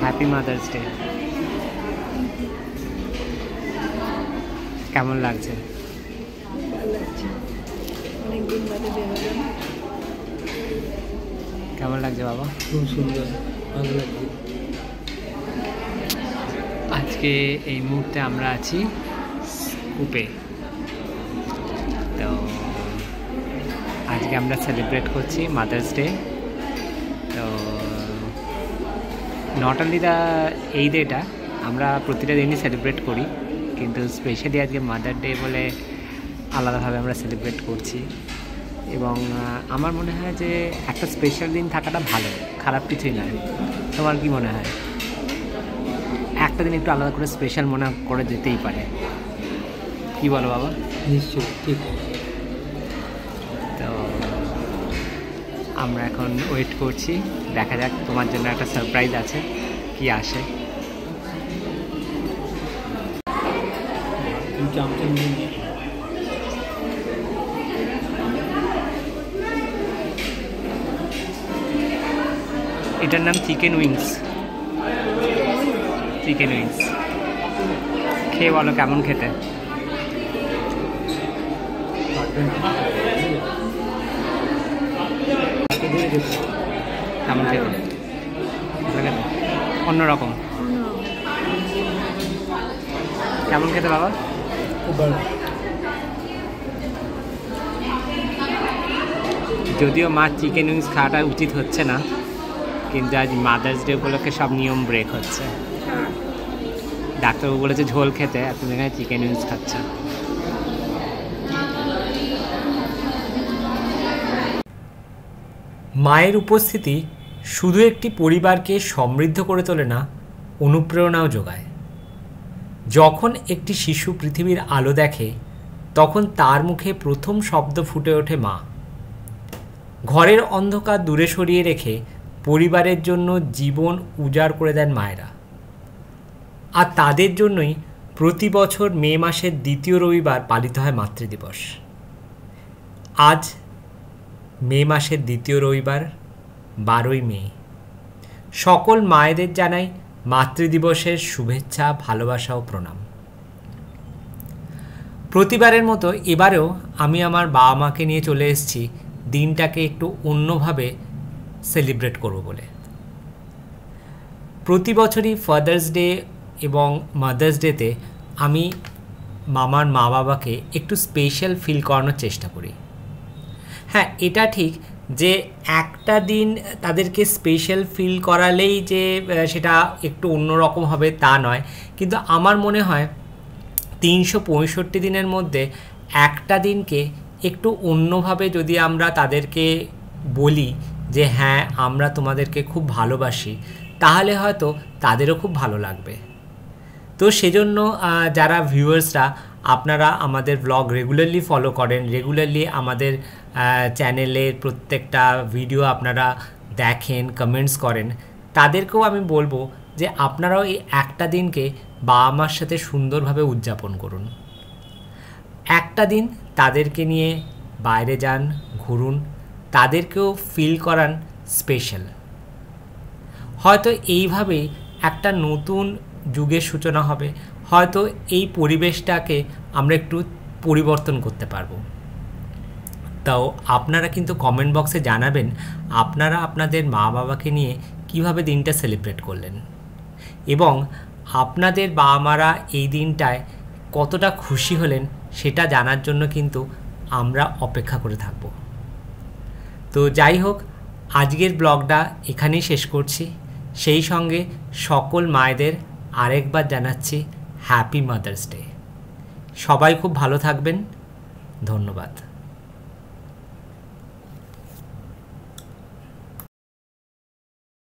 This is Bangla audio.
Happy mother's day. কেমন লাগছে? কেমন লাগছে বাবা? খুব সুন্দর, ভালো লাগছে। আজকে এই মুহূর্তে আমরা আছি কূপে। তো আজকে আমরা সেলিব্রেট করছি মাদার্স ডে। তো নট অনলি এই ডেটা আমরা প্রতিটা দিনই সেলিব্রেট করি, কিন্তু স্পেশালি আজকে মাদার ডে বলে আলাদাভাবে আমরা সেলিব্রেট করছি। এবং আমার মনে হয় যে একটা স্পেশাল দিন থাকাটা ভালো, খারাপ কিছুই নয়। তোমার কি মনে হয়? একটা দিন একটু আলাদা করে স্পেশাল মনে করে যেতেই পারে, কি বলো বাবা? নিশ্চয়ই ঠিক। তো আমরা এখন ওয়েট করছি, দেখা যাক, তোমার জন্য একটা সারপ্রাইজ আছে, কি আসে। এটার নাম চিকেন উইংস। চিকেন উইংস খেয়ে বলো কেমন খেতে। কেমন খেতে? অন্যরকম। কেমন খেতে বাবা? যদিও মা চিকেন উইংস খাওয়াটা উচিত হচ্ছে না, কিন্তু আজ মাদার্স ডে উপলক্ষে সব নিয়ম ব্রেক হচ্ছে। ডাক্তারবাবু বলেছে ঝোল খেতে, আর তুমি এখানে চিকেন উইংস খাচ্ছ। মায়ের উপস্থিতি শুধু একটি পরিবারকে সমৃদ্ধ করে তোলে না, অনুপ্রেরণাও যোগায়। যখন একটি শিশু পৃথিবীর আলো দেখে, তখন তার মুখে প্রথম শব্দ ফুটে ওঠে মা। ঘরের অন্ধকার দূরে সরিয়ে রেখে পরিবারের জন্য জীবন উজাড় করে দেন মায়েরা। আর তাদের জন্যই প্রতি বছর মে মাসের দ্বিতীয় রবিবার পালিত হয় মাতৃদিবস। আজ মে মাসের দ্বিতীয় রবিবার, 12ই মে। সকল মায়েদের জানাই মাতৃদিবসের শুভেচ্ছা, ভালোবাসা ও প্রণাম। প্রতিবারের মতো এবারেও আমি আমার বাবা মাকে নিয়ে চলে এসেছি দিনটাকে একটু অন্যভাবে সেলিব্রেট করব বলে। প্রতি বছরই ফাদার্স ডে এবং মাদার্স ডেতে আমি মামার মা বাবাকে একটু স্পেশাল ফিল করানোর চেষ্টা করি। হ্যাঁ, এটা ঠিক যে একটা দিন তাদেরকে স্পেশাল ফিল করালেই যে সেটা একটু অন্যরকম হবে তা নয়, কিন্তু আমার মনে হয় 365 দিনের মধ্যে একটা দিনকে একটু অন্যভাবে যদি আমরা তাদেরকে বলি যে হ্যাঁ আমরা তোমাদেরকে খুব ভালোবাসি, তাহলে হয়তো তাদেরও খুব ভালো লাগবে। তো সেজন্য যারা ভিউয়ার্সরা আপনারা আমাদের ব্লগ রেগুলারলি ফলো করেন, রেগুলারলি আমাদের চ্যানেলের প্রত্যেকটা ভিডিও আপনারা দেখেন, কমেন্টস করেন, তাদেরকেও আমি বলবো যে আপনারাও এই একটা দিনকে বাবা মার সাথে সুন্দরভাবে উদযাপন করুন। একটা দিন তাদেরকে নিয়ে বাইরে যান, ঘুরুন, তাদেরকেও ফিল করান স্পেশাল। হয়তো এইভাবেই একটা নতুন যুগের সূচনা হবে, হয়তো এই পরিবেশটাকে আমরা একটু পরিবর্তন করতে পারবো। তাও আপনারা কিন্তু কমেন্ট বক্সে জানাবেন আপনারা আপনাদের মা বাবাকে নিয়ে কিভাবে দিনটা সেলিব্রেট করলেন, এবং আপনাদের বাবা মারা এই দিনটায় কতটা খুশি হলেন সেটা জানার জন্য কিন্তু আমরা অপেক্ষা করে থাকব। তো যাই হোক, আজকের ব্লগটা এখানেই শেষ করছি। সেই সঙ্গে সকল মায়েদের আরেকবার জানাচ্ছি হ্যাপি মাদার্স ডে। সবাই খুব ভালো থাকবেন। ধন্যবাদ।